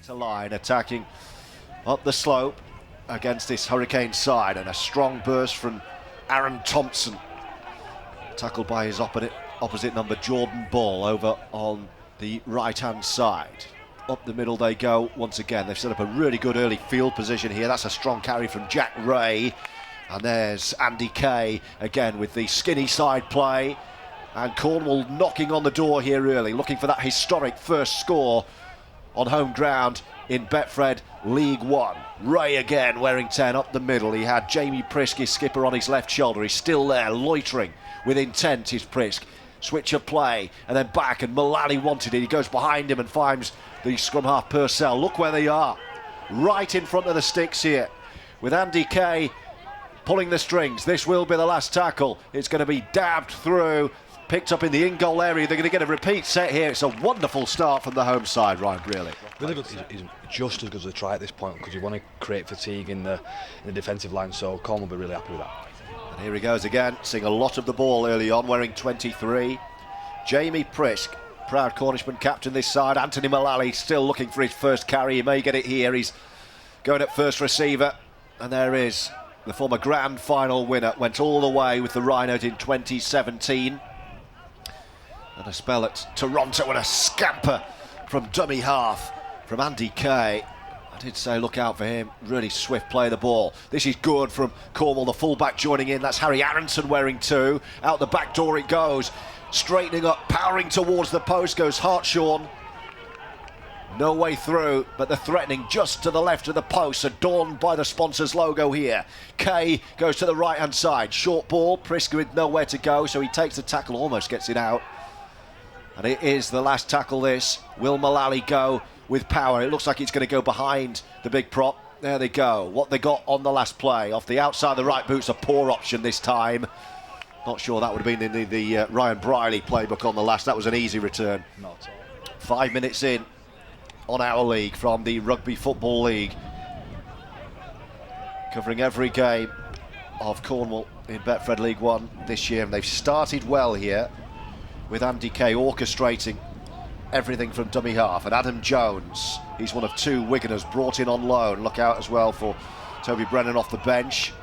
To line, attacking up the slope against this Hurricane side, and a strong burst from Aaron Thompson, tackled by his opposite number Jordan Ball over on the right hand side. Up the middle they go once again. They've set up a really good early field position here. That's a strong carry from Jack Ray, and there's Andy Kay again with the skinny side play, and Cornwall knocking on the door here early, looking for that historic first score on home ground in Betfred League One. Ray again wearing 10 up the middle. He had Jamie Prisk, his skipper, on his left shoulder. He's still there, loitering with intent, is Prisk. Switch of play, and then back, and Mullally wanted it. He goes behind him and finds the scrum half Purcell. Look where they are, right in front of the sticks here, with Andy Kay pulling the strings. This will be the last tackle. It's going to be dabbed through, picked up in the in-goal area. They're going to get a repeat set here. It's a wonderful start from the home side, Ryan, really. Really good. He's just as good as a try at this point, because you want to create fatigue in the defensive line, so Cornwall will be really happy with that. And here he goes again, seeing a lot of the ball early on, wearing 23. Jamie Prisk, proud Cornishman captain this side. Anthony Mullally still looking for his first carry. He may get it here. He's going at first receiver, and there is the former grand final winner. Went all the way with the Rhinos in 2017. And a spell at Toronto, and a scamper from dummy half from Andy Kay. I did say look out for him. Really swift play of the ball. This is good from Cornwall, the fullback joining in. That's Harry Aronson wearing 2. Out the back door it goes. Straightening up, powering towards the post goes Hartshorn. No way through, but they're threatening just to the left of the post, adorned by the sponsor's logo here. Kay goes to the right hand side. Short ball, Prisk with nowhere to go, so he takes the tackle, almost gets it out. And it is the last tackle this. Will Mullally go with power? It looks like it's going to go behind the big prop. There they go. What they got on the last play. Off the outside of the right boot's a poor option this time. Not sure that would have been in the Ryan Briley playbook on the last. That was an easy return. Not at all. 5 minutes in on our league from the Rugby Football League. Covering every game of Cornwall in Betfred League One this year. And they've started well here, with Andy Kay orchestrating everything from dummy half. And Adam Jones, he's one of 2 Wiganers brought in on loan. Look out as well for Toby Brennan off the bench.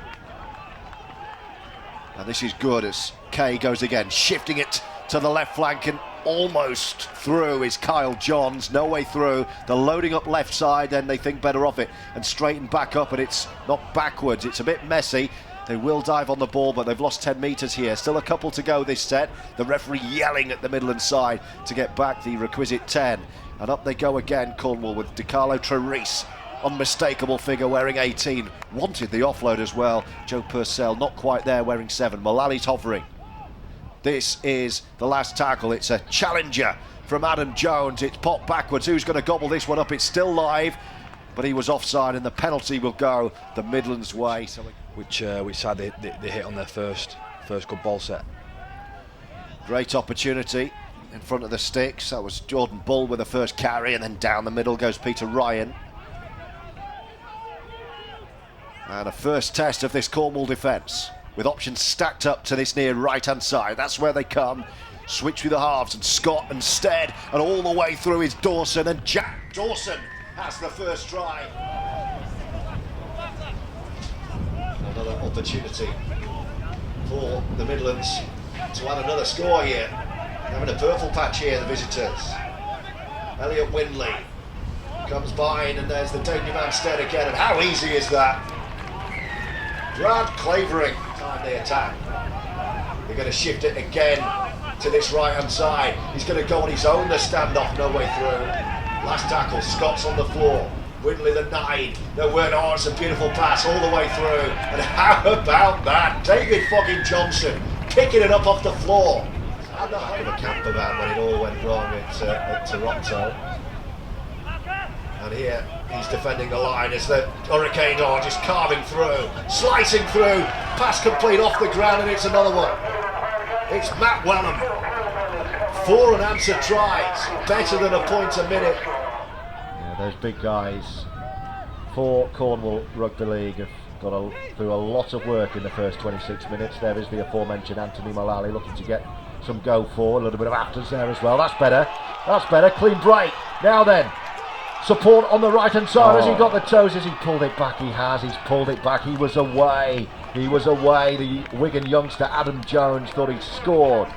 And this is good as Kay goes again, shifting it to the left flank, and almost through is Kyle Johns. No way through. They're loading up left side, then they think better of it and straighten back up, and it's not backwards. It's a bit messy. They will dive on the ball, but they've lost 10 metres here. Still a couple to go this set. The referee yelling at the Midlands side to get back the requisite 10. And up they go again, Cornwall, with DiCarlo Trerice. Unmistakable figure wearing 18. Wanted the offload as well. Joe Purcell not quite there, wearing 7. Mullally's hovering. This is the last tackle. It's a challenger from Adam Jones. It's popped backwards. Who's going to gobble this one up? It's still live, but he was offside, and the penalty will go the Midlands way. Which side they hit on their first good ball set. Great opportunity in front of the sticks. That was Jordan Bull with the first carry, and then down the middle goes Peter Ryan. And a first test of this Cornwall defence, with options stacked up to this near right hand side. That's where they come. Switch with the halves, and Scott and Stead, and all the way through is Dawson, and Jack Dawson has the first try. Another opportunity for the Midlands to add another score here. Having a purple patch here, the visitors. Elliot Windley comes by, and there's the danger man Stead again, and how easy is that? Brad Clavering, time they attack. They're going to shift it again to this right hand side. He's going to go on his own, the standoff, no way through. Last tackle, Scott's on the floor. Windley the 9, no word, oh, it's a beautiful pass all the way through. And how about that? David fucking Johnson picking it up off the floor. And the home of a camper van when it all went wrong at Toronto. And here he's defending the line as the Hurricanes are just carving through, slicing through, pass complete off the ground, and it's another one. It's Matt Wellham. 4 unanswered tries, better than a point a minute. Yeah, those big guys for Cornwall Rugby League have through a lot of work in the first 26 minutes. There is the aforementioned Anthony Mullally looking to get some go forward. A little bit of afters there as well. That's better. That's better. Clean break. Now then, support on the right hand side. Has he got the toes? Has he pulled it back? He has. He's pulled it back. He was away. He was away. The Wigan youngster Adam Jones thought he'd scored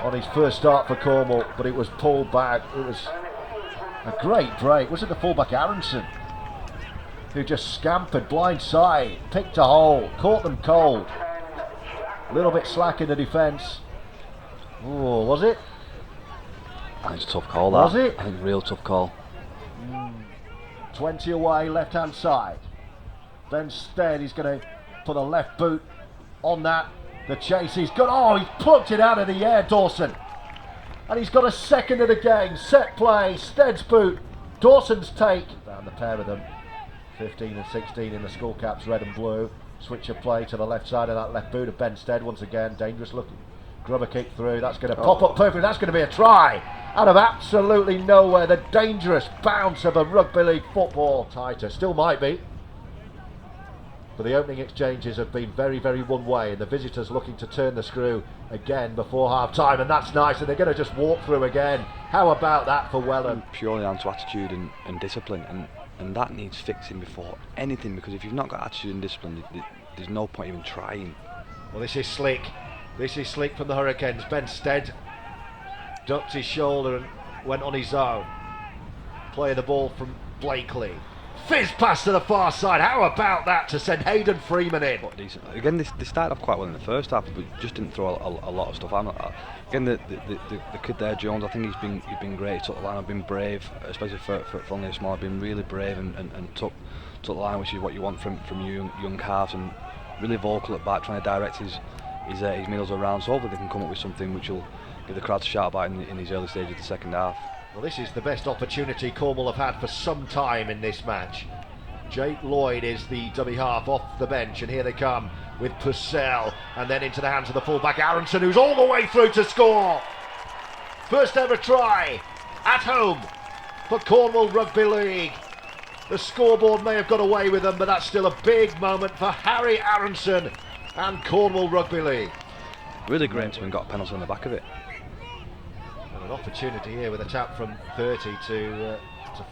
on his first start for Cornwall, but it was pulled back. It was a great break. Was it the fullback Aronson who just scampered blindside, picked a hole, caught them cold? A little bit slack in the defence. Oh, was it? I think it's a tough call, that. Was it? I think real tough call. 20 away, left hand side. Benstead, he's going to put a left boot on that. The chase, he's got, oh, he's plucked it out of the air, Dawson. And he's got a second of the game. Set play, Stead's boot, Dawson's take. Found the pair of them, 15 and 16 in the skull caps, red and blue. Switch of play to the left side of that left boot of Benstead once again. Dangerous looking. Grubber kick through, that's going to pop up perfectly. That's going to be a try out of absolutely nowhere. The dangerous bounce of a rugby league football. Tighter, still might be. But the opening exchanges have been very, very one way, and the visitors looking to turn the screw again before half time, and that's nice, and they're going to just walk through again. How about that for Welland? Purely down to attitude and discipline, and that needs fixing before anything, because if you've not got attitude and discipline, there's no point even trying. Well, this is slick. This is slick from the Hurricanes. Benstead ducked his shoulder and went on his own. Play the ball from Blakely. Fizz pass to the far side. How about that to send Hayden Freeman in? What decent. Again, they started off quite well in the first half, but just didn't throw a lot of stuff. Again, the kid there, Jones, I think he's been great. He took the line, I've been brave, especially for only a small. I've been really brave and took the line, which is what you want from young halves, and really vocal at back, trying to direct his middles around. So hopefully they can come up with something which will give the crowd to shout about in these early stages of the second half. Well, this is the best opportunity Cornwall have had for some time in this match. Jake Lloyd is the dummy half off the bench, and here they come with Purcell, and then into the hands of the fullback Aronson, who's all the way through to score. First ever try at home for Cornwall Rugby League. The scoreboard may have got away with them, but that's still a big moment for Harry Aronson and Cornwall Rugby League. Really great to have got a penalty on the back of it. An opportunity here with a tap from 30 to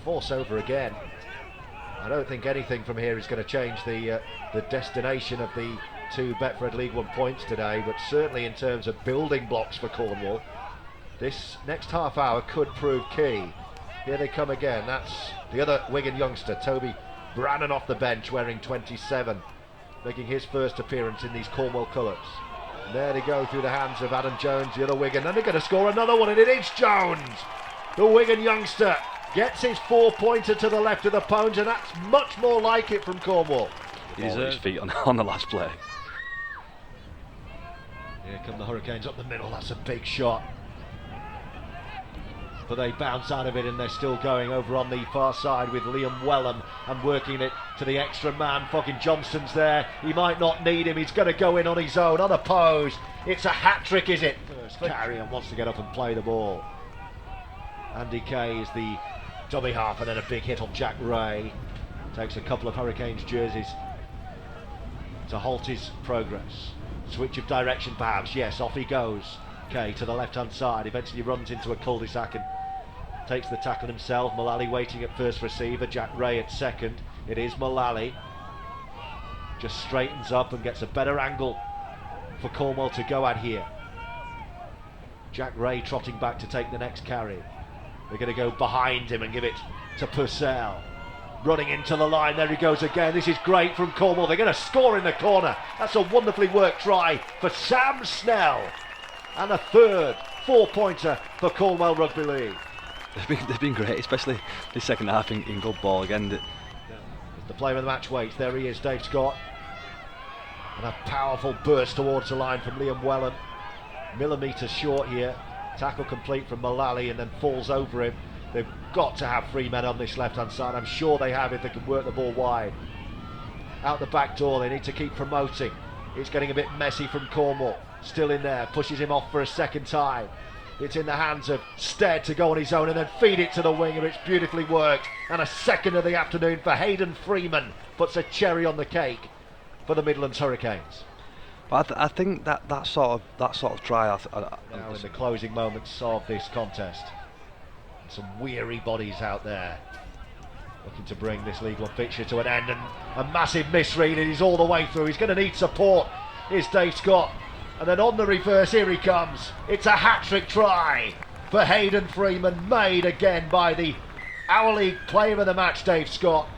force over again. I don't think anything from here is going to change the destination of the two Betfred League One points today, but certainly in terms of building blocks for Cornwall, this next half hour could prove key. Here they come again. That's the other Wigan youngster, Toby Brannan, off the bench wearing 27, making his first appearance in these Cornwall colours. And there they go through the hands of Adam Jones, the other Wigan, and they're going to score another one, and it is Jones. The Wigan youngster gets his 4-pointer to the left of the pones, and that's much more like it from Cornwall. He deserves his feet on the last play. Here come the Hurricanes up the middle. That's a big shot, but they bounce out of it, and they're still going over on the far side with Liam Wellham and working it to the extra man. Fucking Johnston's there. He might not need him. He's going to go in on his own, unopposed. It's a hat trick, is it? First carry, and wants to get up and play the ball. Andy Kay is the dummy half, and then a big hit on Jack Ray. Takes a couple of Hurricanes jerseys to halt his progress. Switch of direction perhaps. Yes, off he goes. Kay to the left hand side, eventually runs into a cul-de-sac and takes the tackle himself. Mullally waiting at first receiver, Jack Ray at second. It is Mullally. Just straightens up and gets a better angle for Cornwall to go at here. Jack Ray trotting back to take the next carry. They're going to go behind him and give it to Purcell. Running into the line, there he goes again. This is great from Cornwall. They're going to score in the corner. That's a wonderfully worked try for Sam Snell. And a third 4-pointer for Cornwall Rugby League. They've been great, especially this second half in good ball again. The player of the match waits. There he is, Dave Scott. And a powerful burst towards the line from Liam Wellham. Millimetres short here. Tackle complete from Mullally, and then falls over him. They've got to have 3 men on this left-hand side. I'm sure they have if they can work the ball wide. Out the back door, they need to keep promoting. It's getting a bit messy from Cornwall. Still in there, pushes him off for a second time. It's in the hands of Stead to go on his own and then feed it to the winger. It's beautifully worked. And a second of the afternoon for Hayden Freeman puts a cherry on the cake for the Midlands Hurricanes. But I think that sort of try. Now in the closing moments of this contest, some weary bodies out there looking to bring this League One fixture to an end, and a massive misread, and he's all the way through. He's going to need support. Here's Dave Scott, and then on the reverse, here he comes. It's a hat-trick try for Hayden Freeman, made again by the Our League Player of the Match, Dave Scott.